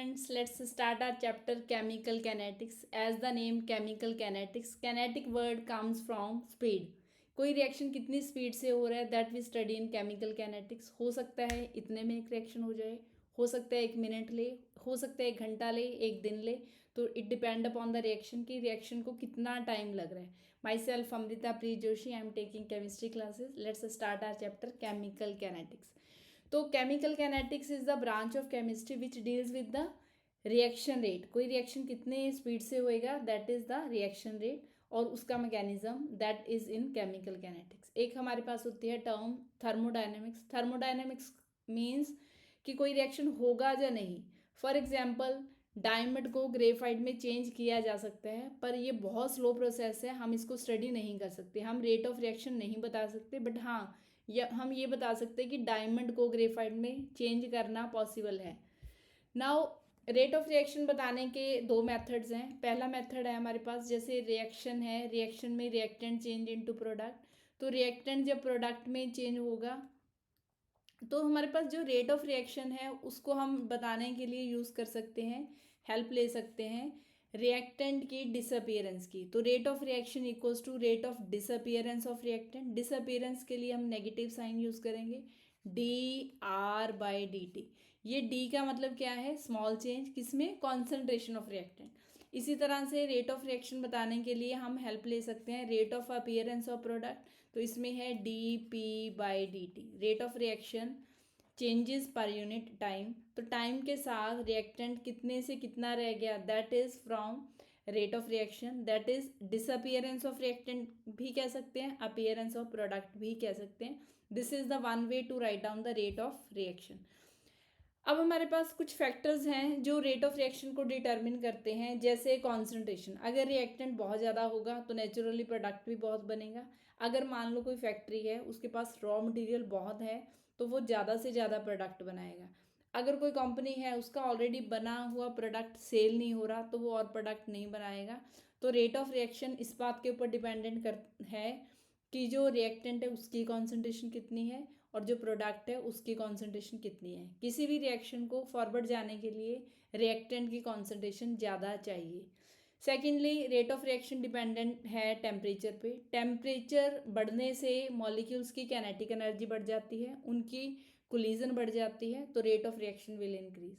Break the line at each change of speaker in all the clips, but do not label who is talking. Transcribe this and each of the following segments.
friends, let's start our chapter chemical kinetics. As the name chemical kinetics, kinetic word comes from speed. कोई reaction कितनी speed से हो रहा है that we study in chemical kinetics. हो सकता है इतने में एक रिएक्शन हो जाए, हो सकता है 1 मिनट ले, हो सकता है 1 घंटा ले, 1 दिन ले. तो it depend upon the reaction कि रिएक्शन को कितना टाइम लग रहा है. Myself Amrita Preet Joshi, I am taking chemistry classes. Let's start our chapter chemical kinetics. तो chemical kinetics is the branch of chemistry which deals with the reaction rate. कोई reaction कितने speed से होएगा that is the reaction rate और उसका mechanism that is in chemical kinetics. एक हमारे पास होती है टर्म थर्मोडायनेमिक्स. थर्मोडायनेमिक्स मीन्स कि कोई रिएक्शन होगा या नहीं. फॉर एग्जाम्पल डायमंड को ग्रेफाइट में चेंज किया जा सकता है, पर ये बहुत स्लो प्रोसेस है, हम इसको स्टडी नहीं कर सकते, हम रेट ऑफ रिएक्शन नहीं बता सकते. बट हाँ, या हम ये बता सकते हैं कि डायमंड को ग्रेफाइट में चेंज करना पॉसिबल है. नाउ रेट ऑफ रिएक्शन बताने के दो मेथड्स हैं. पहला मेथड है हमारे पास, जैसे रिएक्शन है, रिएक्शन में रिएक्टेंट चेंज इनटू प्रोडक्ट. तो रिएक्टेंट जब प्रोडक्ट में चेंज होगा तो हमारे पास जो रेट ऑफ रिएक्शन है उसको हम बताने के लिए यूज़ कर सकते हैं, हेल्प ले सकते हैं रिएक्टेंट की डिसअपियरेंस की. तो rate of reaction equals to rate of disappearance of reactant. Disappearance के लिए हम नेगेटिव साइन यूज़ करेंगे, dr/dt. ये d का मतलब क्या है, स्मॉल चेंज, किसमें, कॉन्सेंट्रेशन ऑफ रिएक्टेंट. इसी तरह से रेट ऑफ रिएक्शन बताने के लिए हम हेल्प ले सकते हैं rate of appearance of product. तो इसमें है dp/dt. Rate of reaction changes per unit time. तो टाइम के साथ रिएक्टेंट कितने से कितना रह गया that is from rate of reaction. That is disappearance of reactant भी कह सकते हैं, अपीयरेंस ऑफ प्रोडक्ट भी कह सकते हैं. This is the one way to write down the rate of reaction. अब हमारे पास कुछ फैक्टर्स हैं जो रेट ऑफ रिएक्शन को डिटरमिन करते हैं, जैसे कॉन्सेंट्रेशन. अगर रिएक्टेंट बहुत ज़्यादा होगा तो नेचुरली प्रोडक्ट भी बहुत बनेगा. अगर मान लो कोई फैक्ट्री है, उसके पास रॉ मटेरियल बहुत है, तो वो ज़्यादा से ज़्यादा प्रोडक्ट बनाएगा. अगर कोई कंपनी है, उसका ऑलरेडी बना हुआ प्रोडक्ट सेल नहीं हो रहा, तो वो और प्रोडक्ट नहीं बनाएगा. तो रेट ऑफ रिएक्शन इस बात के ऊपर डिपेंडेंट कर है कि जो रिएक्टेंट है उसकी कॉन्सेंट्रेशन कितनी है और जो प्रोडक्ट है उसकी कॉन्सेंट्रेशन कितनी है. किसी भी रिएक्शन को फॉरवर्ड जाने के लिए रिएक्टेंट की कॉन्सेंट्रेशन ज़्यादा चाहिए. Secondly, rate of reaction dependent है टेम्परेचर पे. टेम्परेचर बढ़ने से मॉलिक्यूल्स की कैनेटिक एनर्जी बढ़ जाती है, उनकी कोलिजन बढ़ जाती है, तो rate of reaction will increase.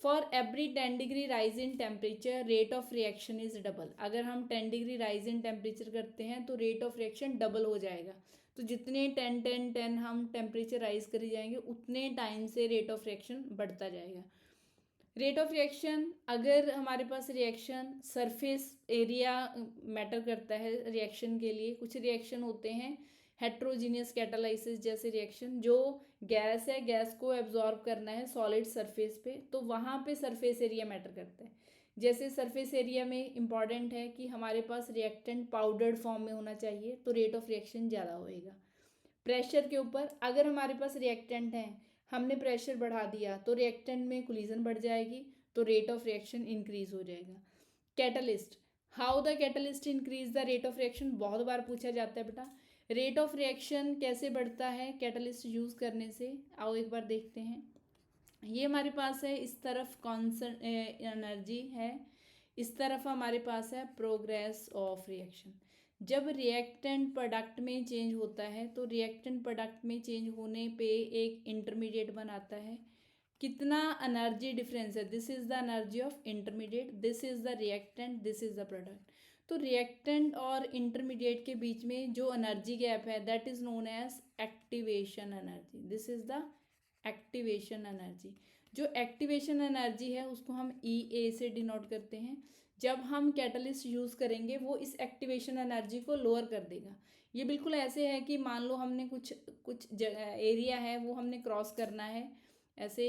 For every 10 degree rise in temperature rate of reaction is double. अगर हम 10 डिग्री राइज इन टेम्परेचर करते हैं तो रेट ऑफ रिएक्शन डबल हो जाएगा. तो जितने 10 हम टेम्परेचर राइज करी जाएंगे उतने टाइम से रेट ऑफ रिएक्शन बढ़ता जाएगा. रेट ऑफ रिएक्शन, अगर हमारे पास रिएक्शन सरफेस एरिया मैटर करता है रिएक्शन के लिए. कुछ रिएक्शन होते हैं हेट्रोजीनियस कैटालाइसिस जैसे रिएक्शन, जो गैस है, गैस को एब्जॉर्ब करना है सॉलिड सरफेस पे, तो वहाँ पे सरफेस एरिया मैटर करता है. जैसे सरफेस एरिया में इम्पॉर्टेंट है कि हमारे पास रिएक्टेंट पाउडर्ड फॉर्म में होना चाहिए, तो रेट ऑफ रिएक्शन ज़्यादा होएगा. प्रेशर के ऊपर, अगर हमारे पास रिएक्टेंट है, हमने प्रेशर बढ़ा दिया तो रिएक्टेंट में कोलिजन बढ़ जाएगी, तो रेट ऑफ रिएक्शन इंक्रीज हो जाएगा. Catalyst, how the catalyst increase the rate of reaction, बहुत बार पूछा जाता है बेटा. रेट ऑफ रिएक्शन कैसे बढ़ता है कैटलिस्ट यूज़ करने से, आओ एक बार देखते हैं. ये हमारे पास है, इस तरफ कॉन्सेंट एनर्जी है, इस तरफ हमारे पास है प्रोग्रेस ऑफ रिएक्शन. जब रिएक्टेंट प्रोडक्ट में चेंज होता है तो रिएक्टेंट प्रोडक्ट में चेंज होने पे एक इंटरमीडिएट बनाता है. कितना एनर्जी डिफरेंस है, this is the energy of intermediate, this is the reactant, this is the product. तो रिएक्टेंट और इंटरमीडिएट के बीच में जो एनर्जी गैप है that is known as activation energy. This is the activation energy. जो activation energy है उसको हम EA से डिनोट करते हैं. जब हम कैटलिस्ट यूज़ करेंगे वो इस एक्टिवेशन एनर्जी को लोअर कर देगा. ये बिल्कुल ऐसे है कि मान लो हमने कुछ कुछ एरिया है वो हमने क्रॉस करना है, ऐसे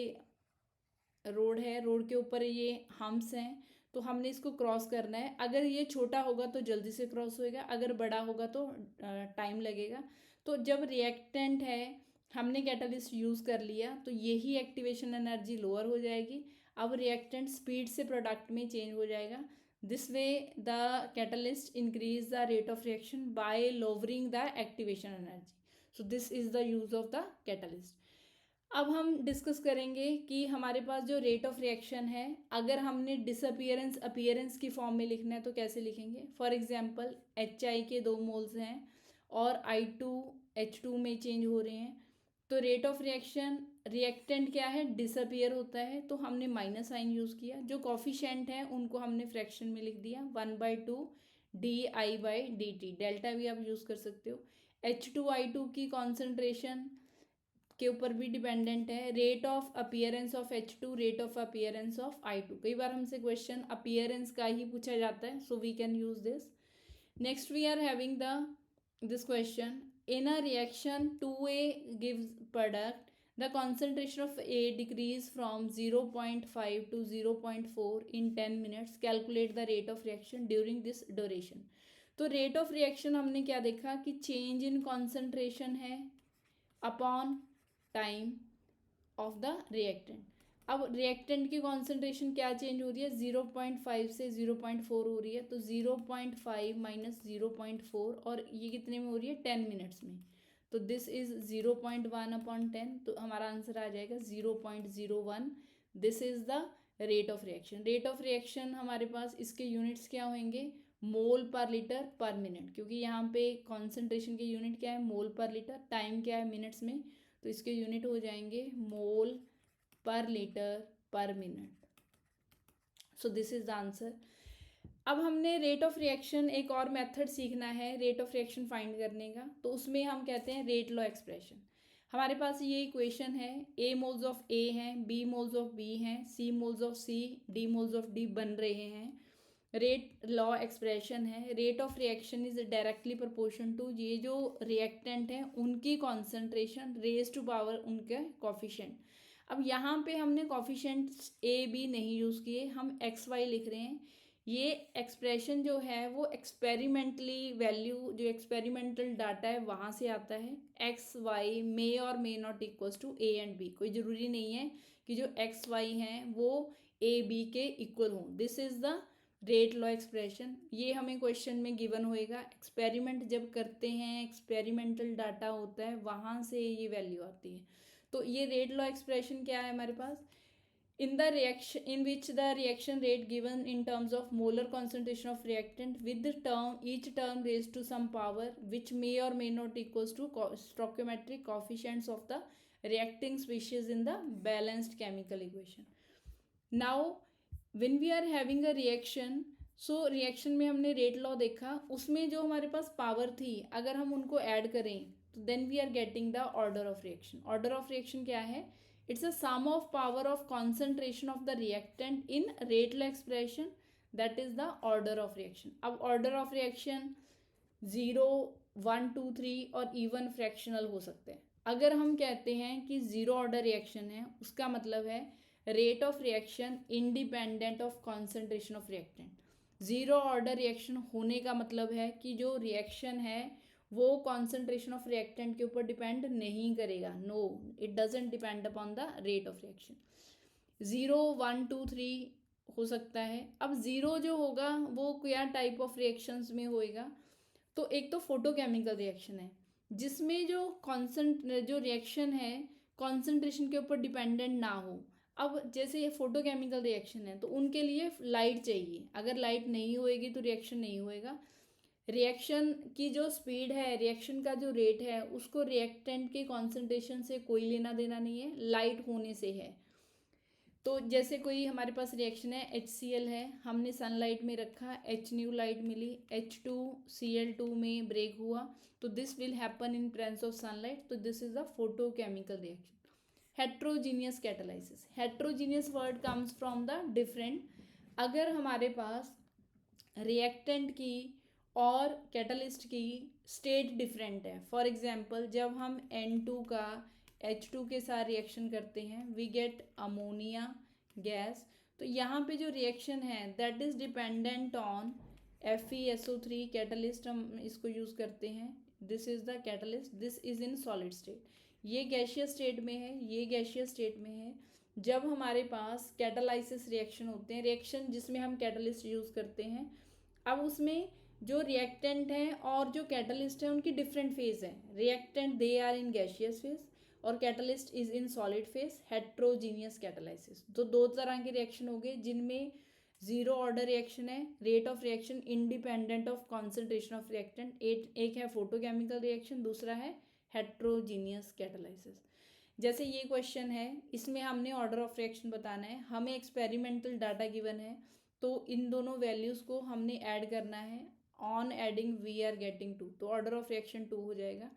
रोड है, रोड के ऊपर ये हम्प्स हैं, तो हमने इसको क्रॉस करना है. अगर ये छोटा होगा तो जल्दी से क्रॉस होएगा, अगर बड़ा होगा तो टाइम लगेगा. तो जब रिएक्टेंट है, हमने कैटलिस्ट यूज़ कर लिया, तो यही एक्टिवेशन एनर्जी लोअर हो जाएगी. अब रिएक्टेंट स्पीड से प्रोडक्ट में चेंज हो जाएगा. This way the catalyst increase the rate of reaction by lowering the activation energy. So this is the use of the catalyst. अब हम डिस्कस करेंगे कि हमारे पास जो रेट ऑफ रिएक्शन है, अगर हमने डिसअपियरेंस अपीयरेंस की फॉर्म में लिखना है तो कैसे लिखेंगे। फॉर एग्जांपल HI के 2 मोल्स हैं और I2 H2 में चेंज हो रहे हैं, तो रेट ऑफ रिएक्शन, रिएक्टेंट क्या है, डिसअपियर होता है, तो हमने माइनस साइन यूज़ किया। जो कॉफिशेंट हैं उनको हमने फ्रैक्शन में लिख दिया 1/2 DI/dt, डेल्टा भी आप यूज़ कर सकते हो। H2I2 की कॉन्सेंट्रेशन के ऊपर भी डिपेंडेंट है, rate of appearance of H2, rate of appearance of I2। कई बार हमसे क्वेश्चन अपीयरेंस का ही पूछा जाता है, so we can use this. Next we are having this question, in a reaction 2A gives product, the concentration of A decrease from 0.5 to 0.4 in 10 minutes, calculate the rate of reaction during this duration। तो rate of reaction हमने क्या देखा कि change in concentration है upon time of the reactant. अब reactant की concentration क्या change हो रही है, 0.5 से 0.4 हो रही है, तो 0.5 माइनस 0.4 और ये कितने में हो रही है, 10 मिनट्स में, तो दिस इज 0.1/10, तो हमारा आंसर आ जाएगा 0.01। This is the rate of reaction. Rate of reaction हमारे पास इसके यूनिट्स क्या होंगे, मोल पर लीटर पर मिनट, क्योंकि यहाँ पे कॉन्सेंट्रेशन के यूनिट क्या है, मोल पर लीटर, टाइम क्या है, मिनट्स में, तो इसके यूनिट हो जाएंगे मोल पर लीटर पर minute. So this is the answer. अब हमने रेट ऑफ रिएक्शन, एक और मेथड सीखना है रेट ऑफ रिएक्शन फाइंड करने का, तो उसमें हम कहते हैं रेट लॉ एक्सप्रेशन। हमारे पास ये इक्वेशन है, A मोल्स ऑफ A हैं, B मोल्स ऑफ B हैं, C moles of C, D moles of D बन रहे हैं। रेट लॉ एक्सप्रेशन है, rate of reaction is directly proportion to, ये जो रिएक्टेंट है उनकी कॉन्सेंट्रेशन रेज टू पावर उनके कॉफिशेंट। अब यहाँ पे हमने कॉफिशेंट A B नहीं यूज़ किए, हम XY लिख रहे हैं। ये एक्सप्रेशन जो है वो एक्सपेरिमेंटली वैल्यू, जो एक्सपेरिमेंटल डाटा है वहाँ से आता है। XY मे और may not equals to A and B, कोई ज़रूरी नहीं है कि जो XY हैं वो AB के इक्वल हों। This is the rate law expression. ये हमें क्वेश्चन में गिवन होएगा, एक्सपेरिमेंट जब करते हैं, एक्सपेरिमेंटल डाटा होता है, वहाँ से ये वैल्यू आती है। तो ये रेट लॉ एक्सप्रेशन क्या है हमारे पास, in the reaction in which the reaction rate given in terms of molar concentration of reactant with the term, each term raised to some power which may or may not equals to stoichiometric coefficients of the reacting species in the balanced chemical equation। now when we are having a reaction, so reaction में हमने rate law देखा, उसमें जो हमारे पास power थी अगर हम उनको ऐड करें तो then we are getting the order of reaction. Order of reaction क्या है, it's a sum of power of concentration of the reactant in rate law expression, that is the order of reaction। अब order of reaction 0, 1, 2, 3 और even fractional हो सकते हैं। अगर हम कहते हैं कि जीरो ऑर्डर रिएक्शन है, उसका मतलब है rate of reaction independent of concentration of reactant. Zero order reaction होने का मतलब है कि जो रिएक्शन है वो कॉन्सेंट्रेशन ऑफ रिएक्टेंट के ऊपर डिपेंड नहीं करेगा। No, it doesn't depend upon the rate of reaction. 0, 1, 2, 3 हो सकता है। अब ज़ीरो जो होगा वो क्या टाइप ऑफ रिएक्शंस में होएगा, तो एक तो फोटोकेमिकल रिएक्शन है जिसमें जो रिएक्शन है कॉन्सेंट्रेशन के ऊपर डिपेंडेंट ना हो। अब जैसे ये फोटोकेमिकल रिएक्शन है तो उनके लिए लाइट चाहिए, अगर लाइट नहीं होएगी तो रिएक्शन नहीं होएगा। रिएक्शन की जो स्पीड है, रिएक्शन का जो रेट है, उसको रिएक्टेंट के कॉन्सेंट्रेशन से कोई लेना देना नहीं है, लाइट होने से है। तो जैसे कोई हमारे पास रिएक्शन है, HCl है, हमने सनलाइट में रखा, H न्यू लाइट मिली, H2Cl2 में ब्रेक हुआ, तो this will happen in presence of sunlight, तो this is a photochemical reaction. Heterogeneous catalysis, heterogeneous word comes from the different. अगर हमारे पास रिएक्टेंट की और कैटलिस्ट की स्टेट डिफरेंट है, फॉर एग्जांपल जब हम N2 का H2 के साथ रिएक्शन करते हैं वी गेट अमोनिया गैस, तो यहाँ पे जो रिएक्शन है that is dependent on FeSO3 catalyst, हम इसको यूज़ करते हैं। This is the catalyst, this is in solid state, ये गैशियस स्टेट में है, ये गैशियस स्टेट में है। जब हमारे पास कैटालाइसिस रिएक्शन होते हैं, रिएक्शन जिसमें हम कैटलिस्ट यूज़ करते हैं, अब उसमें जो रिएक्टेंट है और जो कैटलिस्ट है उनकी डिफरेंट फेज है। Reactant they are in gaseous phase, और catalyst is in solid phase heterogeneous catalysis. तो दो तरह के रिएक्शन हो गए जिनमें जीरो ऑर्डर रिएक्शन है, rate of reaction independent of concentration of reactant. एक है फोटोकेमिकल रिएक्शन, दूसरा है हेट्रोजीनियस कैटालिसिस। जैसे ये क्वेश्चन है, इसमें हमने ऑर्डर ऑफ रिएक्शन बताना है, हमें एक्सपेरिमेंटल डाटा गिवन है, तो इन दोनों वैल्यूज़ को हमने ऐड करना है। On adding we are getting 2, तो ऑर्डर ऑफ रिएक्शन 2 हो जाएगा।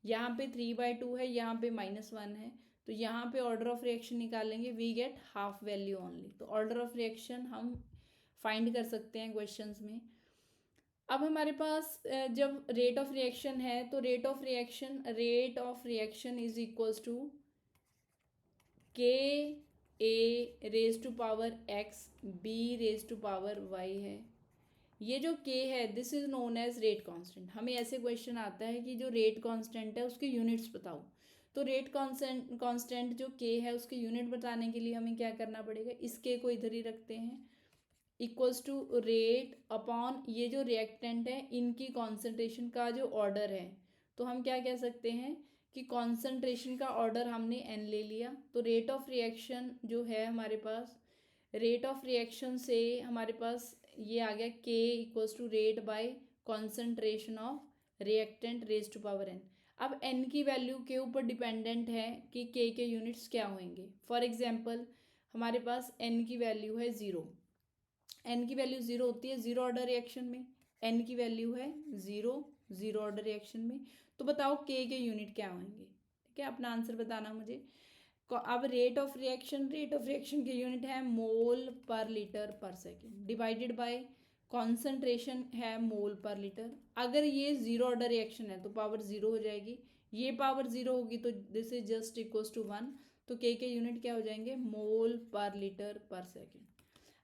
यहाँ पे 3/2 है, यहाँ पे -1 है, तो यहाँ पे ऑर्डर ऑफ रिएक्शन निकालेंगे, we get half value only. तो ऑर्डर ऑफ रिएक्शन हम फाइंड कर सकते हैं क्वेश्चंस में। अब हमारे पास जब रेट ऑफ रिएक्शन है, तो rate of reaction is equals to k a raise to power x b raise to power y है। ये जो k है this is known as rate constant. हमें ऐसे क्वेश्चन आता है कि जो रेट कांस्टेंट है उसके यूनिट्स बताओ, तो रेट कांस्टेंट जो k है उसके यूनिट बताने के लिए हमें क्या करना पड़ेगा, इस k को इधर ही रखते हैं, इक्वल्स टू रेट अपॉन ये जो रिएक्टेंट है इनकी कॉन्सेंट्रेशन का जो ऑर्डर है। तो हम क्या कह सकते हैं कि कॉन्सेंट्रेशन का ऑर्डर हमने n ले लिया, तो रेट ऑफ रिएक्शन जो है हमारे पास, रेट ऑफ रिएक्शन से हमारे पास ये आ गया k equals to rate by concentration of reactant raise to power n। अब n की वैल्यू के ऊपर डिपेंडेंट है कि k के यूनिट्स क्या होंगे। फॉर एग्जांपल हमारे पास n की वैल्यू है 0, n की वैल्यू 0 होती है जीरो ऑर्डर रिएक्शन में, n की वैल्यू है 0 जीरो ऑर्डर रिएक्शन में। तो बताओ k के यूनिट क्या होंगे, ठीक है, अपना आंसर बताना मुझे। अब rate of reaction k unit है मोल पर लीटर पर सेकेंड, डिवाइडेड बाय कॉन्सेंट्रेशन है मोल पर लीटर। अगर ये जीरो ऑर्डर रिएक्शन है तो पावर 0 हो जाएगी, ये पावर 0 होगी तो this is just equals to 1, तो के यूनिट क्या हो जाएंगे, मोल पर लीटर पर सेकेंड।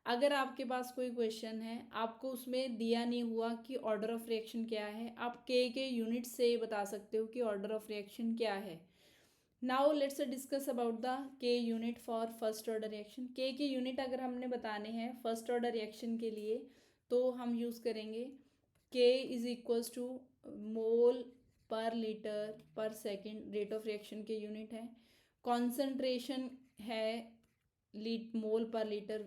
अगर आपके पास कोई क्वेश्चन है, आपको उसमें दिया नहीं हुआ कि ऑर्डर ऑफ रिएक्शन क्या है, आप के यूनिट से बता सकते हो कि ऑर्डर ऑफ रिएक्शन क्या है। Now let's discuss about the k unit for first order reaction. K unit अगर हमने बताने हैं फर्स्ट ऑर्डर रिएक्शन के लिए तो हम यूज़ करेंगे के इज इक्वल्स टू मोल पर लीटर पर second, rate of reaction k unit है, कॉन्सेंट्रेशन है मोल पर लीटर,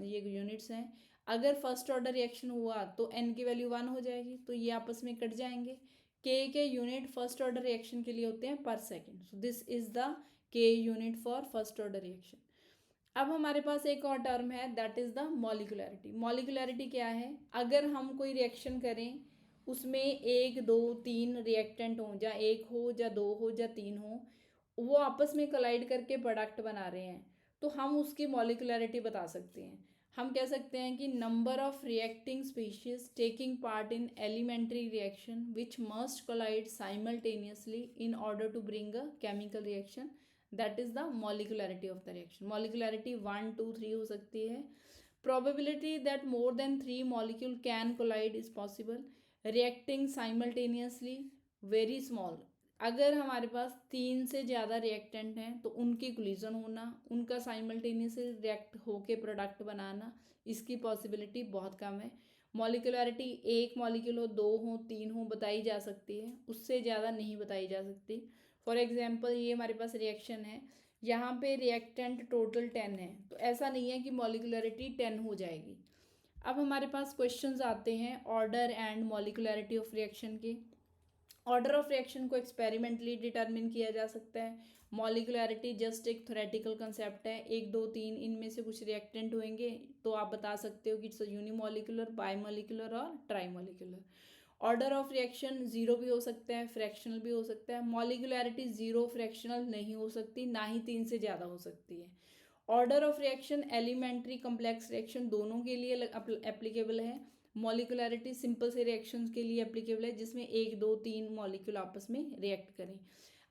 ये यूनिट्स हैं। अगर फर्स्ट ऑर्डर रिएक्शन हुआ तो n की वैल्यू 1 हो जाएगी, तो ये आपस में कट जाएंगे। के यूनिट फर्स्ट ऑर्डर रिएक्शन के लिए होते हैं पर second, so this is the k unit for first order reaction. अब हमारे पास एक और टर्म है that is the molecularity. Molecularity क्या है, अगर हम कोई रिएक्शन करें उसमें 1 2 3 रिएक्टेंट हो, या 1 हो या 2 हो या 3 हो, वो आपस में कोलाइड करके प्रोडक्ट बना रहे हैं, तो हम उसकी मॉलिक्यूलैरिटी बता सकते हैं। हम कह सकते हैं कि number of reacting species taking part in elementary reaction which must collide simultaneously in order to bring a chemical reaction, that is the molecularity of the reaction. Molecularity 1 2 3 हो सकती है। Probability that more than 3 molecule can collide is possible, reacting simultaneously very small. अगर हमारे पास 3 से ज़्यादा reactant हैं तो उनकी कोलिजन होना, उनका साइमल्टेनियसली रिएक्ट होके प्रोडक्ट बनाना, इसकी पॉसिबिलिटी बहुत कम है। मॉलिक्यूलैरिटी 1 मॉलिक्यूल हो, 2 हो, 3 हो बताई जा सकती है, उससे ज़्यादा नहीं बताई जा सकती। फॉर एग्जांपल ये हमारे पास रिएक्शन है, यहाँ पे रिएक्टेंट टोटल 10 है, तो ऐसा नहीं है कि मॉलिक्यूलैरिटी 10 हो जाएगी। अब हमारे पास क्वेश्चंस आते हैं ऑर्डर एंड मॉलिक्यूलैरिटी ऑफ रिएक्शन के। ऑर्डर ऑफ रिएक्शन को एक्सपेरिमेंटली डिटरमिन किया जा सकता है। मॉलिक्यूलैरिटी जस्ट एक थ्योरेटिकल कंसेप्ट है, 1 2 3 इनमें से कुछ रिएक्टेंट होंगे तो आप बता सकते हो कि इट्स यूनिमॉलिक्यूलर, बाईमॉलिक्यूलर और ट्राईमॉलिक्यूलर। ऑर्डर ऑफ रिएक्शन 0 भी हो सकता है, फ्रैक्शनल भी हो सकता है। मॉलिक्यूलैरिटी 0 फ्रैक्शनल नहीं हो सकती, ना ही 3 से ज़्यादा हो सकती है। Order of reaction elementary complex reaction दोनों के लिए एप्लीकेबल है। मॉलिक्यूलैरिटी सिंपल से रिएक्शंस के लिए एप्लीकेबल है जिसमें 1 2 3 मॉलिक्यूल आपस में रिएक्ट करें।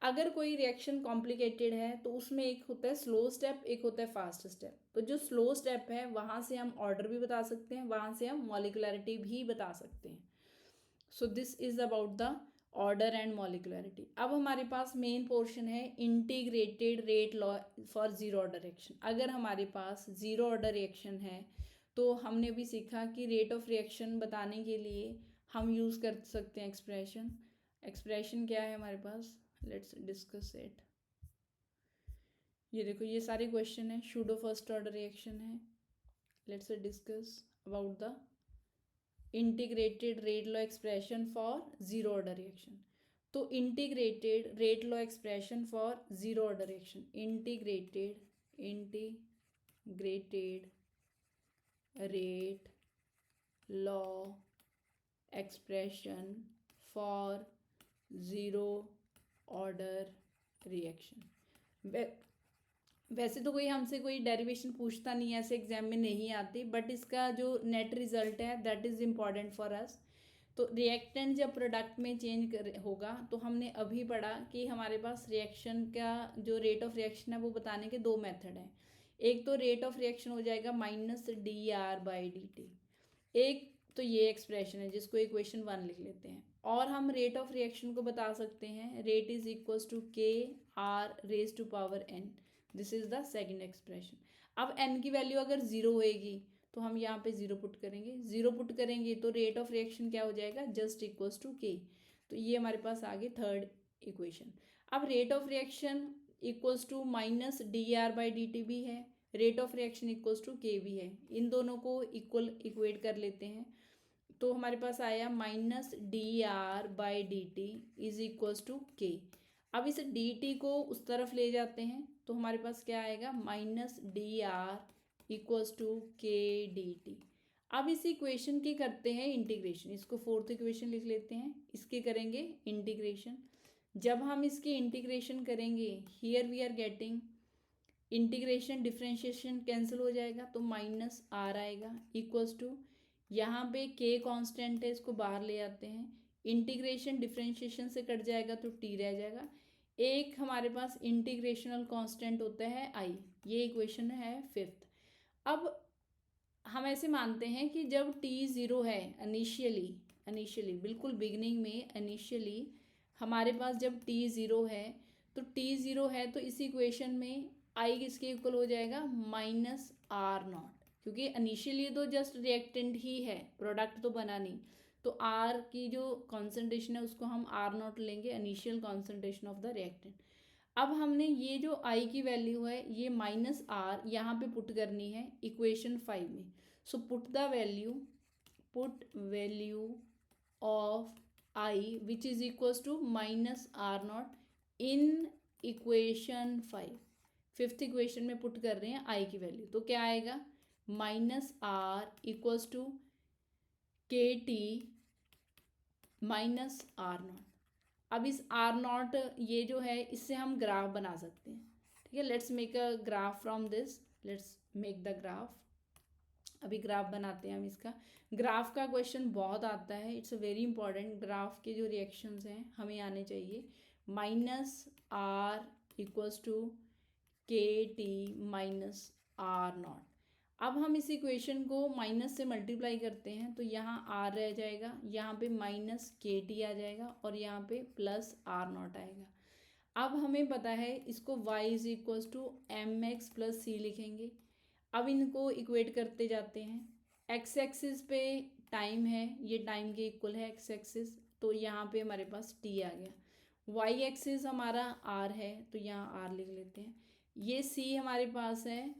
अगर कोई रिएक्शन कॉम्प्लिकेटेड है तो उसमें एक होता है स्लो स्टेप, एक होता है फास्ट स्टेप। तो जो स्लो स्टेप है वहाँ से हम ऑर्डर भी बता सकते हैं, वहाँ से हम मॉलिक्यूलैरिटी भी बता सकते हैं। So this is about the order and molecularity. अब हमारे पास मेन पोर्शन है integrated rate law for zero order reaction. अगर हमारे पास जीरो ऑर्डर रिएक्शन है तो हमने भी सीखा कि रेट ऑफ रिएक्शन बताने के लिए हम यूज़ कर सकते हैं एक्सप्रेशन। एक्सप्रेशन क्या है हमारे पास, लेट्स डिस्कस इट। ये देखो ये सारे क्वेश्चन है, शूडो फर्स्ट ऑर्डर रिएक्शन है. Let's discuss about the integrated rate law expression for zero order reaction. तो integrated rate law expression for zero order reaction, integrated rate law expression for zero order reaction. वैसे तो कोई हमसे कोई derivation पूछता नहीं है, ऐसे एग्जाम में नहीं आती, बट इसका जो नेट रिजल्ट है that is important for us. तो रिएक्टेंट जब प्रोडक्ट में चेंज होगा, तो हमने अभी पढ़ा कि हमारे पास रिएक्शन का जो रेट ऑफ रिएक्शन है वो बताने के दो मेथड हैं. एक तो रेट ऑफ रिएक्शन हो जाएगा -dr/dt. एक तो ये एक्सप्रेशन है जिसको इक्वेशन 1 लिख लेते हैं. और हम रेट ऑफ रिएक्शन को बता सकते हैं rate is equals to k/n. This is the second expression. अब n की वैल्यू अगर 0 होएगी तो हम यहाँ पे 0 पुट करेंगे. 0 पुट करेंगे तो रेट ऑफ रिएक्शन क्या हो जाएगा, जस्ट इक्वल्स टू k. तो ये हमारे पास आ गई थर्ड इक्वेशन. अब rate of reaction equals to -dr/dt भी है, rate of reaction equals to k भी है. इन दोनों को इक्वल इक्वेट कर लेते हैं. तो हमारे पास आया -dr/dt is equals to k. अब इस dt को उस तरफ ले जाते हैं तो हमारे पास क्या आएगा, -dr equals to k dt. अब इस इक्वेशन की करते हैं इंटीग्रेशन. इसको फोर्थ इक्वेशन लिख लेते हैं, इसके करेंगे इंटीग्रेशन. जब हम इसकी इंटीग्रेशन करेंगे, here we are getting integration, differentiation cancel हो जाएगा तो -r आएगा इक्वल्स टू, यहाँ पे k कांस्टेंट है, इसको बाहर ले आते हैं. इंटीग्रेशन डिफ्रेंशिएशन से कट जाएगा तो t रह जाएगा. एक हमारे पास इंटीग्रेशनल कांस्टेंट होता है i. ये इक्वेशन है फिफ्थ. अब हम ऐसे मानते हैं कि जब t 0 है, इनिशियली बिल्कुल बिगिनिंग में इनिशियली हमारे पास जब t 0 है, तो t 0 है तो इस इक्वेशन में i किसके इक्वल हो जाएगा, -r0. क्योंकि इनिशियली तो जस्ट रिएक्टेंट ही है, प्रोडक्ट तो बना नहीं. तो r की जो कॉन्सेंट्रेशन है उसको हम r0 लेंगे, initial concentration of the reactant. अब हमने ये जो i की वैल्यू है ये -r यहाँ पे पुट करनी है इक्वेशन 5 में. So put value of i which is equals to -r0 in equation 5. Fifth equation में पुट कर रहे हैं i की वैल्यू. तो क्या आएगा, -r equals to KT -r0. अब इस r0 ये जो है इससे हम ग्राफ बना सकते हैं. ठीक है, let's make a graph from this. Let's make the graph. अभी ग्राफ बनाते हैं हम इसका. ग्राफ का क्वेश्चन बहुत आता है, it's a very important. Graph के जो रिएक्शंस हैं हमें आने चाहिए. -r equals to KT -r0. अब हम इस इक्वेशन को माइनस से मल्टीप्लाई करते हैं तो यहाँ r रह जाएगा, यहाँ पे -KT आ जाएगा और यहाँ पे +r0 आएगा. अब हमें पता है इसको y is equals to mx + c लिखेंगे. अब इनको इक्वेट करते जाते हैं. x एक्सिस पे टाइम है, ये टाइम के इक्वल है x एक्सिस, तो यहाँ पे हमारे पास t आ गया. y एक्सिस हमारा r है तो यहाँ r लिख लेते हैं. ये c हमारे पास है,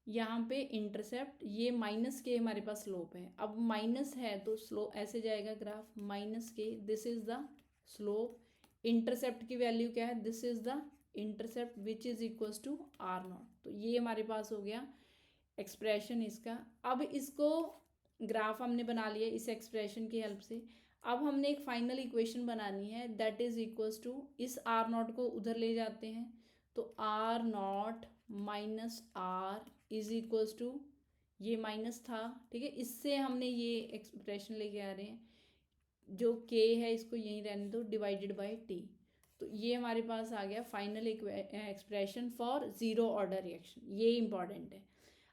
यहाँ पे इंटरसेप्ट, ये -k हमारे पास स्लोप है. अब माइनस है तो स्लोप ऐसे जाएगा graph, -k this is the slope. Intercept की वैल्यू क्या है, this is the intercept which is equals to r0. तो ये हमारे पास हो गया एक्सप्रेशन इसका. अब इसको ग्राफ हमने बना लिया इस एक्सप्रेशन की हेल्प से. अब हमने एक फाइनल इक्वेशन बनानी है दैट इज इक्वल्स टू, इस r0 को उधर ले जाते हैं तो r0 -r is equals to, ये माइनस था, ठीक है, इससे हमने ये एक्सप्रेशन लेके आ रहे हैं. जो k है इसको यहीं रहने दो, डिवाइडेड बाय t. तो ये हमारे पास आ गया final expression for zero order reaction. ये इंपॉर्टेंट है.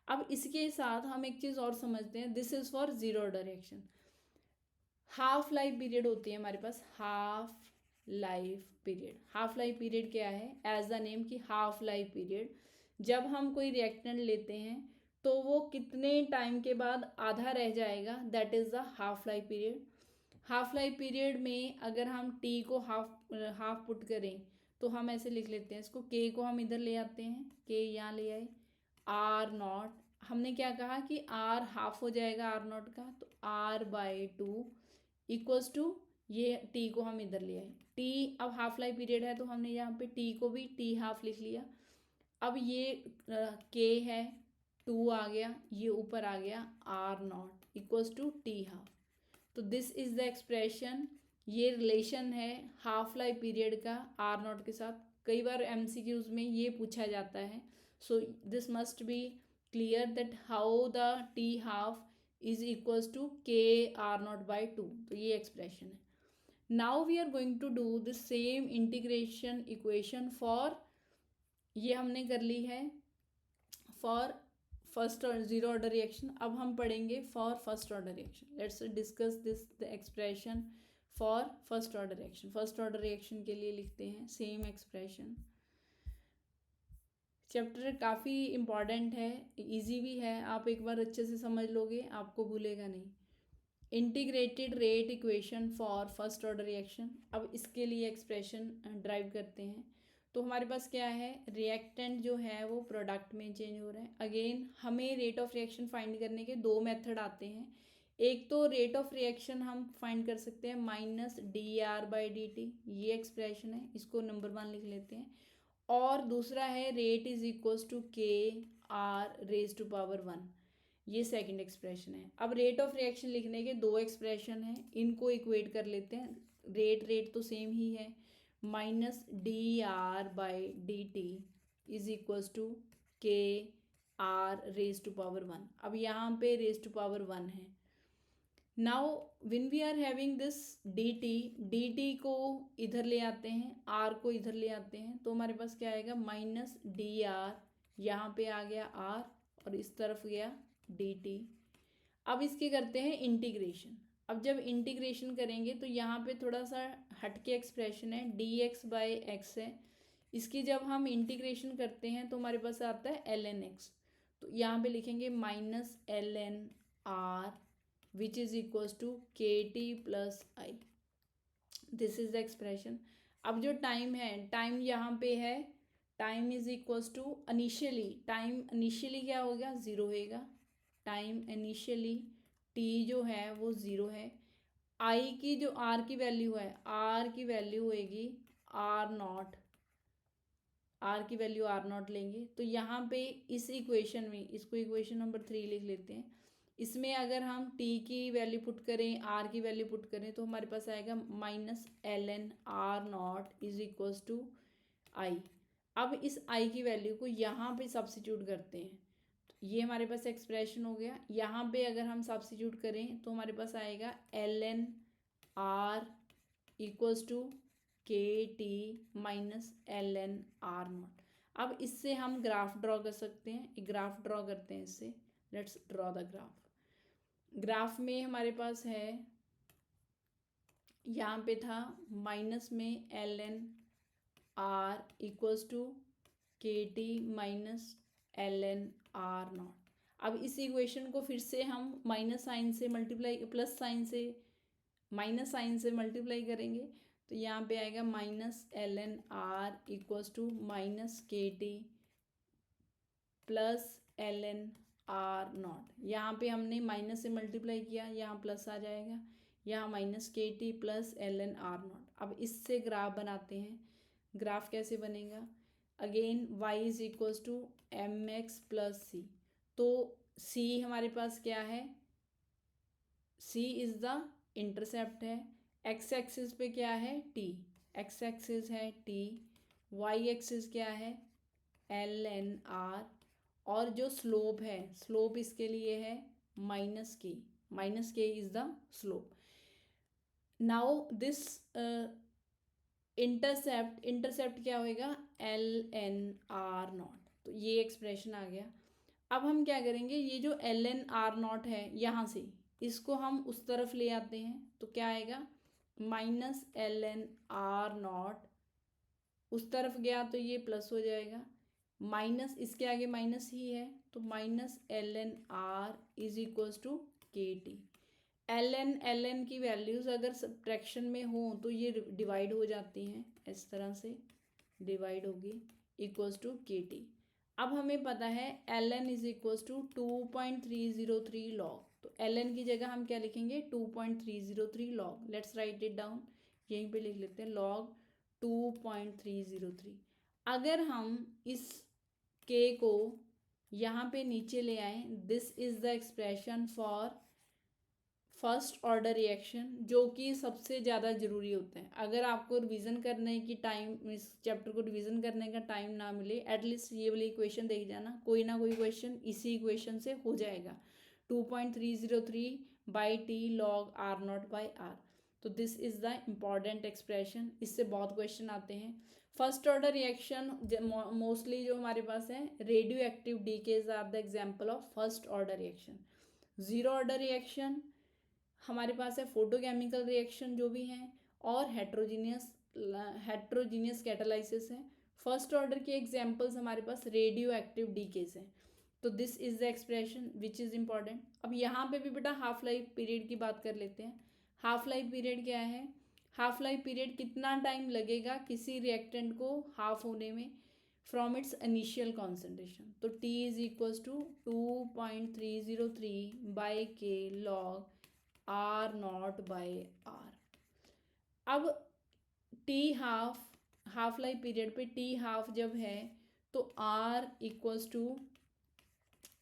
अब इसके साथ हम एक चीज़ और समझते हैं, this is for zero order reaction. Half life period होती है हमारे पास, half life period. Half life period क्या है, एज द नेम की हाफ लाइफ पीरियड. जब हम कोई रिएक्टेंट लेते हैं तो वो कितने टाइम के बाद आधा रह जाएगा, that is the half life period. Half life period में अगर हम t को हाफ पुट करें तो हम ऐसे लिख लेते हैं इसको, के को हम इधर ले आते हैं, के यहाँ ले आए, आर नॉट, हमने क्या कहा कि आर हाफ हो जाएगा आर नॉट का, तो r by two equals to, ये टी को हम इधर ले आए, टी अब हाफ लाइफ पीरियड है तो हमने यहाँ पे टी को भी टी हाफ लिख लिया। अब ये के है, टू आ गया, ये ऊपर आ गया r naught equals to t half. तो दिस इज द एक्सप्रेशन, ये रिलेशन है हाफ लाइफ पीरियड का आर नॉट के साथ। कई बार एमसीक्यूज में ये पूछा जाता है, so this must be clear that how the t half is equals to k r naught by two. तो ये एक्सप्रेशन है। Now we are going to do the same integration equation for, ये हमने कर ली है फॉर फर्स्ट और zero order reaction. अब हम पढ़ेंगे for first order reaction. Let's discuss this the expression for first order reaction. First order reaction के लिए लिखते हैं सेम एक्सप्रेशन। चैप्टर काफ़ी इम्पॉर्टेंट है, इजी भी है, आप एक बार अच्छे से समझ लोगे आपको भूलेगा नहीं। Integrated rate equation for first order reaction. अब इसके लिए एक्सप्रेशन ड्राइव करते हैं। तो हमारे पास क्या है, रिएक्टेंट जो है वो प्रोडक्ट में चेंज हो रहा है। अगेन हमें रेट ऑफ रिएक्शन फाइंड करने के दो मेथड आते हैं। एक तो रेट ऑफ रिएक्शन हम फाइंड कर सकते हैं minus d r by d T, ये एक्सप्रेशन है, इसको नंबर 1 लिख लेते हैं। और दूसरा है rate is equals to k r raise to power 1, ये सेकंड एक्सप्रेशन है। अब रेट ऑफ रिएक्शन लिखने के दो एक्सप्रेशन हैं, इनको इक्वेट कर लेते हैं। रेट तो सेम ही है, minus d r by d t is equals to k r raise to power 1। अब यहाँ पे रेज टू पावर 1 है। Now when we are having this d t को इधर ले आते हैं, आर को इधर ले आते हैं, तो हमारे पास क्या आएगा, माइनस डी आर, यहाँ पे आ गया आर और इस तरफ गया डी टी। अब इसके करते हैं इंटीग्रेशन। अब जब इंटीग्रेशन करेंगे तो यहाँ पे थोड़ा सा हटके एक्सप्रेशन है, डी एक्स बाई एक्स है, इसकी जब हम इंटीग्रेशन करते हैं तो हमारे पास आता है एल एन एक्स। तो यहाँ पे लिखेंगे minus L N r which is equals to के T plus i, this is the expression. अब जो टाइम है, टाइम यहाँ पे है, time is equals to initially, time initially क्या हो गया, ज़ीरो होएगा। टाइम इनिशियली टी जो है वो ज़ीरो है। आई की जो आर की वैल्यू है, आर की वैल्यू होएगी आर नॉट, आर की वैल्यू आर नॉट लेंगे। तो यहाँ पे इस इक्वेशन में, इसको इक्वेशन नंबर 3 लिख लेते हैं। इसमें अगर हम टी की वैल्यू पुट करें, आर की वैल्यू पुट करें, तो हमारे पास आएगा minus L N R not is equals to i. अब इस आई की वैल्यू को यहाँ पे सब्स्टिट्यूट करते हैं, तो ये हमारे पास एक्सप्रेशन हो गया। यहाँ पे अगर हम सब्स्टिट्यूट करें तो हमारे पास आएगा l N R equals to के T minus L N R not. अब इससे हम ग्राफ ड्रॉ कर सकते हैं, एक ग्राफ ड्रॉ करते हैं इससे। Let's draw the graph. Graph में हमारे पास है, यहाँ पे था माइनस में L N R equals to के T minus L N R not. अब इस इक्वेशन को फिर से हम माइनस साइन से मल्टीप्लाई, प्लस साइन से माइनस साइन से मल्टीप्लाई करेंगे, तो यहाँ पे आएगा minus L N R equals to minus K T plus L N R naught. यहाँ पे हमने माइनस से मल्टीप्लाई किया, यहाँ प्लस आ जाएगा, यहाँ minus K T plus L N R not. अब इससे ग्राफ बनाते हैं। ग्राफ कैसे बनेगा, again y is equals to M X plus C. तो c हमारे पास क्या है, c इज द इंटरसेप्ट है। x एक्सिस पे क्या है, t, x एक्सिस है t, y एक्सिस क्या है एल एन आर, और जो स्लोप है, स्लोप इसके लिए है माइनस के is the slope. Now this intercept क्या होएगा, एल एन आर नॉट। तो ये एक्सप्रेशन आ गया। अब हम क्या करेंगे, ये जो एल एन आर नॉट है यहाँ से इसको हम उस तरफ ले आते हैं, तो क्या आएगा minus L N R naught, उस तरफ गया तो ये प्लस हो जाएगा, माइनस इसके आगे माइनस ही है, तो minus L N r is equals to के टी। एल एन की वैल्यूज़ अगर सब्ट्रैक्शन में हो तो ये डिवाइड हो जाती हैं इस तरह से, डिवाइड होगी इक्वल्स टू के टी। अब हमें पता है l n is equals to 2.303 log, तो एल एन की जगह हम क्या लिखेंगे 2.303 log. Let's write it down, यहीं पे लिख लेते हैं लॉग 2.303। अगर हम इस के को यहाँ पे नीचे ले आए, this is the expression for first order reaction, जो कि सबसे ज़्यादा ज़रूरी होता है। अगर आपको रिवीजन करने की टाइम, इस चैप्टर को रिवीजन करने का टाइम ना मिले, एटलीस्ट ये वाली इक्वेशन देख जाना, कोई ना कोई क्वेश्चन इसी इक्वेशन से हो जाएगा। 2.303 by T log R naught by R, तो this is the important expression. इससे बहुत क्वेश्चन आते हैं। फर्स्ट ऑर्डर रिएक्शन मोस्टली जो हमारे पास है, radioactive decays are the example of first order reaction. Zero order reaction हमारे पास है फोटोकेमिकल रिएक्शन जो भी हैं, और हेट्रोजीनियस कैटालाइसिस है। फर्स्ट ऑर्डर के एग्जांपल्स हमारे पास रेडियो एक्टिव डीकेज हैं। तो this is the expression which is important. अब यहाँ पे भी बेटा हाफ लाइफ पीरियड की बात कर लेते हैं। हाफ लाइफ पीरियड क्या है? हाफ लाइफ पीरियड कितना टाइम लगेगा किसी रिएक्टेंट को हाफ होने में फ्रॉम इट्स इनिशियल कॉन्सेंट्रेशन। तो T is equals to 2.303 by के log R naught by R. अब टी हाफ लाइफ पीरियड पे टी हाफ जब है तो R equals to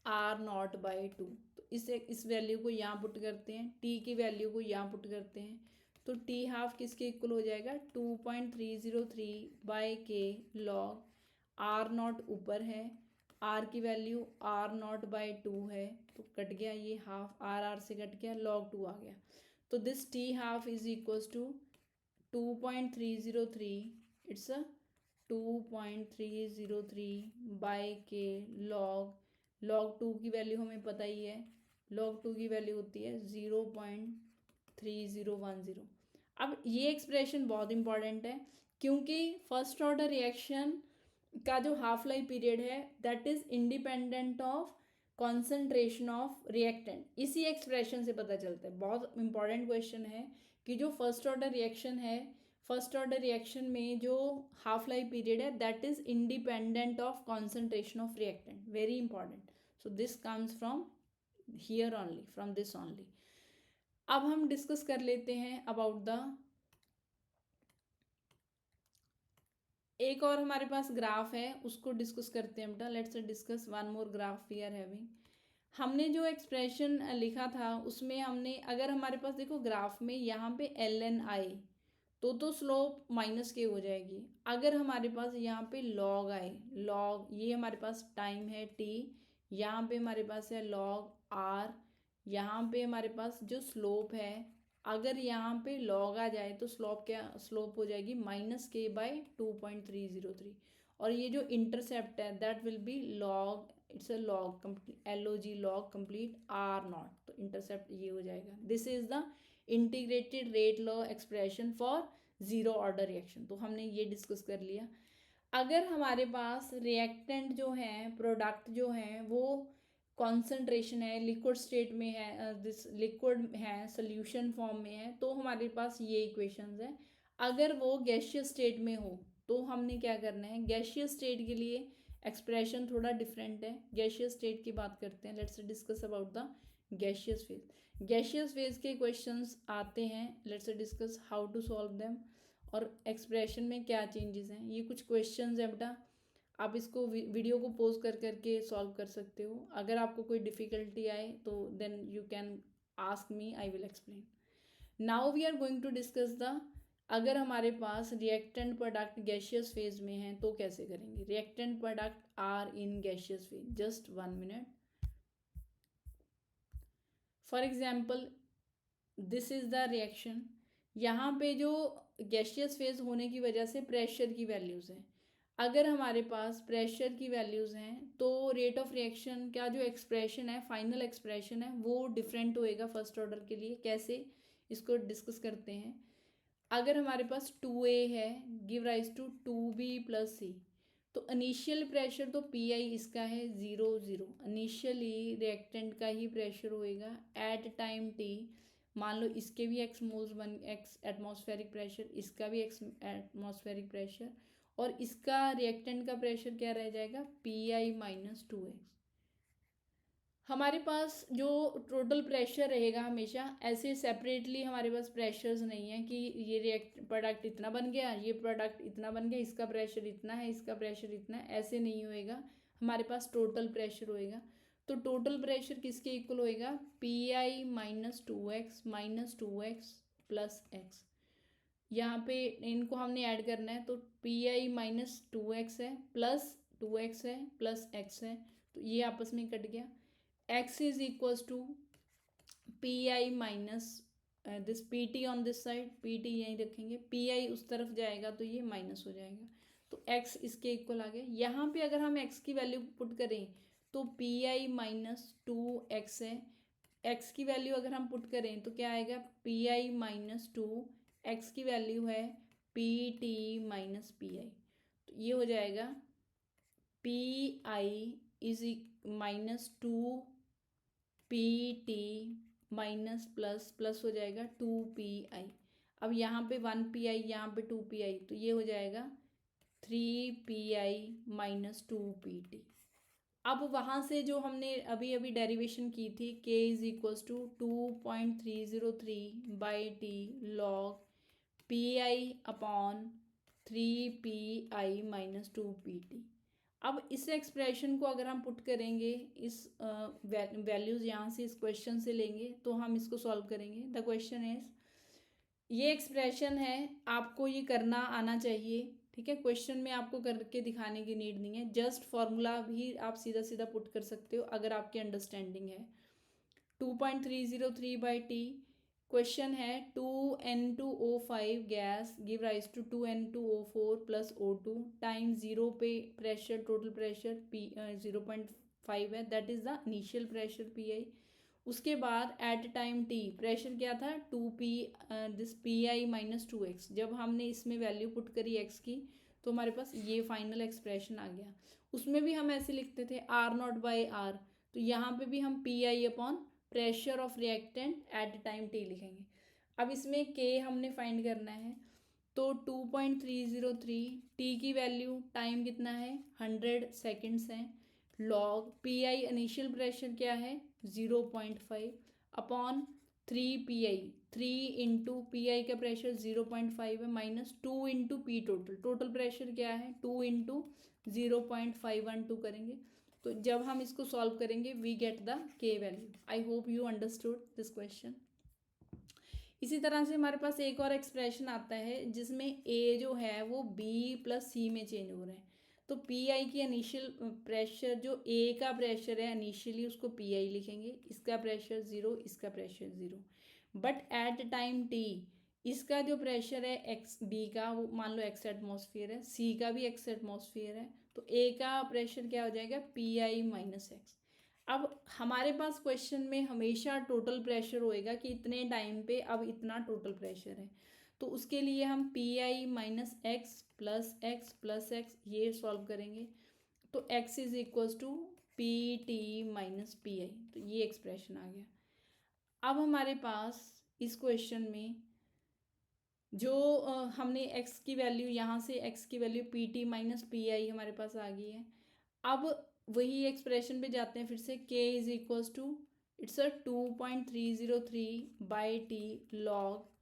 R naught by two. तो इस वैल्यू को यहाँ पुट करते हैं, टी की वैल्यू को यहाँ पुट करते हैं, तो टी हाफ किसके इक्वल हो जाएगा 2.303 बाई के लॉग आर नॉट ऊपर है, आर की value r naught by two है, तो कट गया ये हाफ, आर से कट गया, लॉग टू आ गया। तो this t half is equals to 2.303, it's 2.303 by के लॉग टू की वैल्यू हमें पता ही है, लॉग टू की वैल्यू होती है 0.3010। अब ये एक्सप्रेशन बहुत इंपॉर्टेंट है, क्योंकि फर्स्ट ऑर्डर रिएक्शन का जो हाफ लाइफ पीरियड है that is independent of concentration of reactant. इसी एक्सप्रेशन से पता चलता है, बहुत इंपॉर्टेंट क्वेश्चन है कि जो फर्स्ट ऑर्डर रिएक्शन है, फर्स्ट ऑर्डर रिएक्शन में जो हाफ लाइफ पीरियड है that is independent of concentration of reactant, very important. So this comes from here only, from this only. अब हम डिस्कस कर लेते हैं अबाउट द, एक और हमारे पास ग्राफ है उसको डिस्कस करते हैं बेटा। Let's discuss one more graph we are having. हमने जो एक्सप्रेशन लिखा था उसमें हमने, अगर हमारे पास देखो ग्राफ में यहाँ पे एल एन आए तो स्लोप माइनस के हो जाएगी। अगर हमारे पास यहाँ पे लॉग आए, लॉग ये हमारे पास टाइम है टी, यहाँ पे हमारे पास है लॉग आर, यहाँ पे हमारे पास जो स्लोप है, अगर यहाँ पे लॉग आ जाए तो स्लोप हो जाएगी -k/2.303। और ये जो इंटरसेप्ट है that will be log, it's a log LOG log complete r naught, तो इंटरसेप्ट ये हो जाएगा। This is the integrated rate law expression for zero order reaction. तो हमने ये डिस्कस कर लिया। अगर हमारे पास रिएक्टेंट जो है, प्रोडक्ट जो है, वो कॉन्सेंट्रेशन है, लिक्विड स्टेट में है, दिस लिक्विड है, सोल्यूशन फॉर्म में है, तो हमारे पास ये इक्वेशंस है। अगर वो गैसियस स्टेट में हो तो हमने क्या करना है, गैसियस स्टेट के लिए एक्सप्रेशन थोड़ा डिफरेंट है। गैसियस स्टेट की बात करते हैं, let's discuss about the gaseous phase. Gaseous phase के क्वेश्चंस आते हैं, let's discuss how to solve them, और एक्सप्रेशन में क्या चेंजेस हैं। ये कुछ क्वेश्चंस है बेटा, आप इसको वीडियो को पॉज कर करके सॉल्व कर सकते हो। अगर आपको कोई डिफ़िकल्टी आए तो then you can ask me, I will explain. Now we are going to discuss the, अगर हमारे पास रिएक्टेंट प्रोडक्ट गैसियस फेज में है तो कैसे करेंगे। Reactant product are in gaseous phase, just 1 minute. For example this is the reaction, यहाँ पे जो गैसियस फेज होने की वजह से प्रेशर की वैल्यूज़ हैं, अगर हमारे पास प्रेशर की वैल्यूज़ हैं तो रेट ऑफ रिएक्शन का जो एक्सप्रेशन है, फाइनल एक्सप्रेशन है, वो डिफरेंट होएगा फर्स्ट ऑर्डर के लिए। कैसे, इसको डिस्कस करते हैं। अगर हमारे पास 2A है give rise to 2B + C, तो इनिशियल प्रेशर तो PI इसका है 0 इनिशियली रिएक्टेंट का ही प्रेशर होएगा। एट टाइम T मान लो इसके भी एक्स एटमॉस्फेरिक प्रेशर, इसका भी एक्स एटमॉस्फेरिक प्रेशर, और इसका रिएक्टेंट का प्रेशर क्या रह जाएगा, Pi माइनस 2x। हमारे पास जो टोटल प्रेशर रहेगा हमेशा ऐसे सेपरेटली, हमारे पास प्रेशर्स नहीं है कि ये रिएक्ट प्रोडक्ट इतना बन गया, ये प्रोडक्ट इतना बन गया, इसका प्रेशर इतना है, इसका प्रेशर इतना है, ऐसे नहीं होएगा। हमारे पास टोटल प्रेशर होएगा। तो टोटल प्रेशर किसके इक्वल होएगा, Pi minus 2x plus x. यहाँ पे इनको हमने ऐड करना है, तो Pi माइनस 2x है प्लस 2x है प्लस x है, तो ये आपस में कट गया। x is equals to Pi minus this Pt on this side, Pt यहीं रखेंगे, Pi उस तरफ जाएगा तो ये माइनस हो जाएगा, तो x इसके इक्वल आ गया। यहाँ पे अगर हम x की वैल्यू पुट करें तो Pi माइनस 2x है, x की वैल्यू अगर हम पुट करें तो क्या आएगा, Pi माइनस 2, x की वैल्यू है Pt माइनस Pi, तो ये हो जाएगा Pi is minus 2Pt minus plus plus हो जाएगा 2Pi। अब यहाँ पे 1Pi, यहाँ पे 2Pi, तो ये हो जाएगा 3Pi माइनस 2Pt। अब वहाँ से जो हमने अभी अभी डेरिवेशन की थी, k is equals to 2.303 by T log Pi upon 3Pi minus 2Pt। अब इस एक्सप्रेशन को अगर हम पुट करेंगे, इस वैल्यूज़ यहाँ से इस क्वेश्चन से लेंगे तो हम इसको सॉल्व करेंगे। द क्वेश्चन इज, ये एक्सप्रेशन है, आपको ये करना आना चाहिए, ठीक है। क्वेश्चन में आपको करके दिखाने की नीड नहीं है, जस्ट फॉर्मूला भी आप सीधा सीधा पुट कर सकते हो अगर आपकी अंडरस्टैंडिंग है। 2.303 बाई टी, क्वेश्चन है 2N2O5 gas give rise to 2N2O4 plus O2 time 0 पे प्रेशर, टोटल प्रेशर 0.5 है, that is the initial pressure Pi। उसके बाद एट टाइम t प्रेशर क्या था, 2p this Pi minus 2x। जब हमने इसमें वैल्यू पुट करी x की तो हमारे पास ये फाइनल एक्सप्रेशन आ गया। उसमें भी हम ऐसे लिखते थे R0 बाई आर, तो यहाँ पे भी हम Pi upon pressure of reactant eight time t लिखेंगे। अब इसमें k हमने फाइंड करना है, तो 2.303 t की वैल्यू, टाइम कितना है 100 सेकेंड्स है, लॉग Pi इनिशियल प्रेशर क्या है 0.5 अपॉन 3Pi, 3 इंटू Pi का प्रेशर 0.5 है minus 2 into P total pressure क्या है 2 इंटू 0.512 करेंगे। तो जब हम इसको सॉल्व करेंगे we get the k value. I hope you understood this question. इसी तरह से हमारे पास एक और एक्सप्रेशन आता है जिसमें a जो है वो b प्लस सी में चेंज हो रहे हैं। तो Pi की इनिशियल प्रेशर, जो a का प्रेशर है इनिशियली उसको Pi लिखेंगे, इसका प्रेशर 0, इसका pressure 0, but at time t इसका जो प्रेशर है एक्स b का, वो मान लो x एटमॉस्फेयर है, c का भी x एटमॉस्फेयर है, तो a का प्रेशर क्या हो जाएगा Pi माइनस एक्स। अब हमारे पास क्वेश्चन में हमेशा टोटल प्रेशर होएगा कि इतने टाइम पे अब इतना टोटल प्रेशर है, तो उसके लिए हम Pi minus x plus x ये सॉल्व करेंगे, तो x is equals to Pt minus Pi, तो ये एक्सप्रेशन आ गया। अब हमारे पास इस क्वेश्चन में जो हमने x की वैल्यू, यहाँ से x की वैल्यू Pt माइनस Pi हमारे पास आ गई है। अब वही एक्सप्रेशन पे जाते हैं फिर से, k is equals to it's 2.303 by T log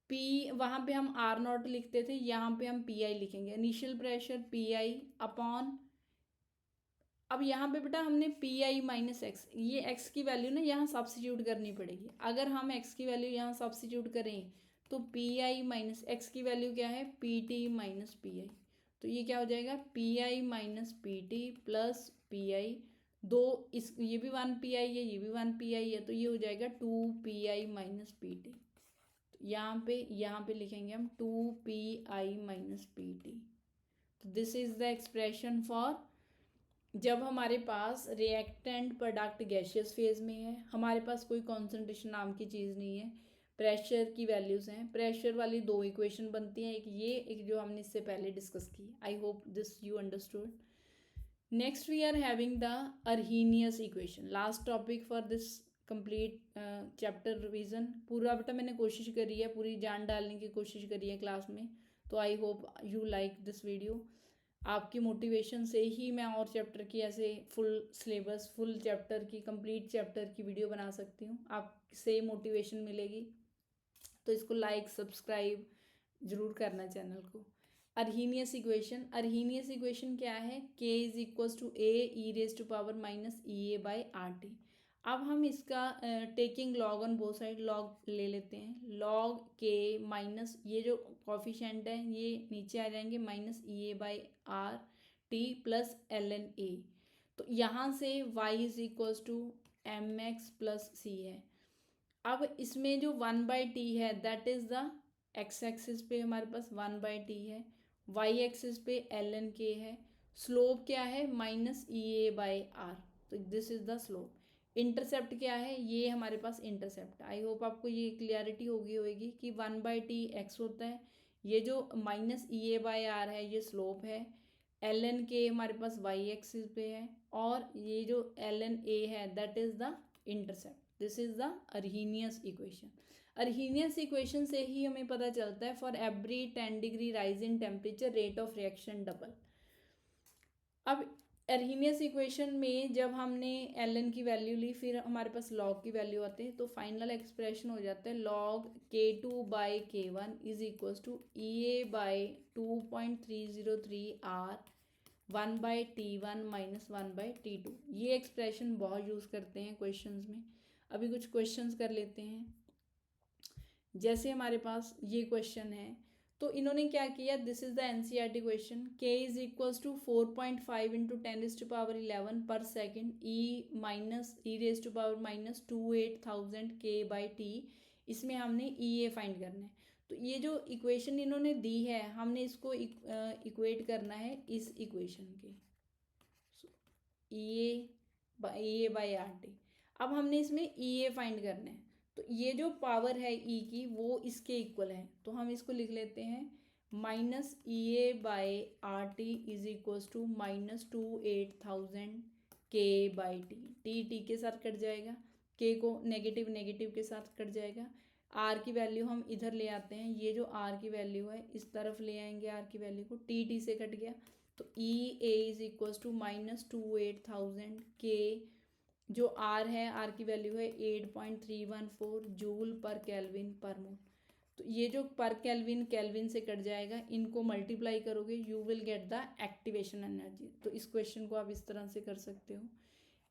p, वहाँ पे हम R0 लिखते थे, यहाँ पे हम Pi लिखेंगे, इनिशियल प्रेशर Pi अपॉन, अब यहाँ पे बेटा हमने Pi माइनस एक्स, ये x की वैल्यू ना यहाँ सब्स्टिट्यूट करनी पड़ेगी। अगर हम x की वैल्यू यहाँ सब्स्टिट्यूट करें तो Pi माइनस एक्स की वैल्यू क्या है Pt माइनस Pi, तो ये क्या हो जाएगा Pi minus Pt plus Pi, दो इस ये भी 1Pi है, ये भी 1Pi है, तो ये हो जाएगा 2Pi माइनस Pt। तो यहाँ पे लिखेंगे हम 2Pi माइनस Pt। तो this is the expression for जब हमारे पास रिएक्टेंट प्रोडक्ट गैशियस फेज में है, हमारे पास कोई कॉन्सेंट्रेशन नाम की चीज़ नहीं है, प्रेशर की वैल्यूज़ हैं। प्रेशर वाली दो इक्वेशन बनती हैं, एक ये, एक जो हमने इससे पहले डिस्कस की। I hope this you understood. Next we are having the Arrhenius equation, last topic for this complete chapter revision. पूरा बेटा मैंने कोशिश करी है, पूरी जान डालने की कोशिश करी है क्लास में, तो आई hope you like this video. आपकी मोटिवेशन से ही मैं और चैप्टर की ऐसे फुल सिलेबस, फुल चैप्टर की, कंप्लीट चैप्टर की वीडियो बना सकती हूँ। आपसे मोटिवेशन मिलेगी, तो इसको लाइक सब्सक्राइब जरूर करना चैनल को। अर्हीनियस इक्वेशन क्या है? k is equal to a e raise to power minus E A by are t. अब हम इसका taking log on both side log ले लेते हैं। लॉग के माइनस ये जो कॉफिशेंट है ये नीचे आ जाएंगे, minus E A by are T plus L N A. तो यहाँ से y is equal to M X plus C है। अब इसमें जो 1/t है that is the X axis पे हमारे पास 1/t है, वाई एक्सिस पे एल एन के है। स्लोप क्या है? Minus E A by R, तो this is the slope. Intercept क्या है? ये हमारे पास इंटरसेप्ट। आई होप आपको ये क्लियरिटी होगी कि 1/t एक्स होता है, ये जो minus E A by r है ये स्लोप है, एल एन के हमारे पास वाई एक्सिस पे है, और ये जो एल एन ए है that is the intercept. This is the Arrhenius equation. Arrhenius equation से ही हमें पता चलता है for every 10 degree rise in temperature rate of reaction double. अब अर्हीनियस इक्वेशन में जब हमने एल एन की वैल्यू ली, फिर हमारे पास लॉग की वैल्यू आते हैं, तो फाइनल एक्सप्रेशन हो जाता है log k two by k one is equal to e A by 2.303 r 1/T1 minus 1/T2। ये एक्सप्रेशन बहुत यूज़ करते हैं क्वेश्चंस में। अभी कुछ क्वेश्चंस कर लेते हैं। जैसे हमारे पास ये क्वेश्चन है, तो इन्होंने क्या किया, this is the NCERT question. k is equals to 4.5 into 10⁻11 per second e raise to power minus 28,000 k/t। इसमें हमने ई ए फाइंड करना है। तो ये जो इक्वेशन इन्होंने दी है, हमने इसको इक्वेट करना है इस इक्वेशन के, ई ए बाई आर टी। अब हमने इसमें ई ए फाइंड करना है, तो ये जो पावर है ई की वो इसके इक्वल है, तो हम इसको लिख लेते हैं minus E A by are t is equal to minus 28,000 k/t। T के साथ कट जाएगा, के को नेगेटिव नेगेटिव के साथ कट जाएगा। आर की वैल्यू हम इधर ले आते हैं, ये जो आर की वैल्यू है इस तरफ ले आएंगे आर की वैल्यू को, टी से कट गया, तो ई ए इज इक्वल टू माइनस 28,000 के, जो आर है आर की वैल्यू है 8.314 जूल पर केल्विन पर मोल। तो ये जो पर केल्विन केल्विन से कट जाएगा, इनको मल्टीप्लाई करोगे you will get the activation energy. तो इस क्वेश्चन को आप इस तरह से कर सकते हो।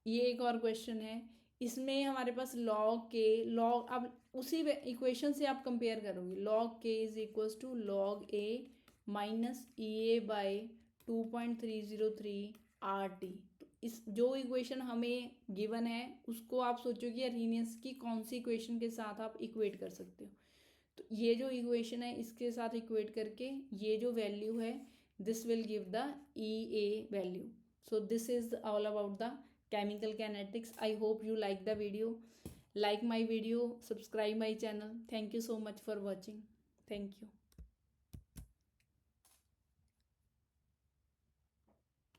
ये एक और क्वेश्चन है, इसमें हमारे पास लॉग अब उसी इक्वेशन से आप कंपेयर करोगे, log k is equal to log a minus E A by 2.303 r t. तो इस जो इक्वेशन हमें गिवन है उसको आप सोचो कि अर्हीनियस की कौन सी इक्वेशन के साथ आप इक्वेट कर सकते हो। तो ये जो इक्वेशन है इसके साथ इक्वेट करके ये जो वैल्यू है this will give the E A value. So this is all about the chemical kinetics. I hope you like the video. Like my video, subscribe my channel. Thank you so much for watching. Thank you.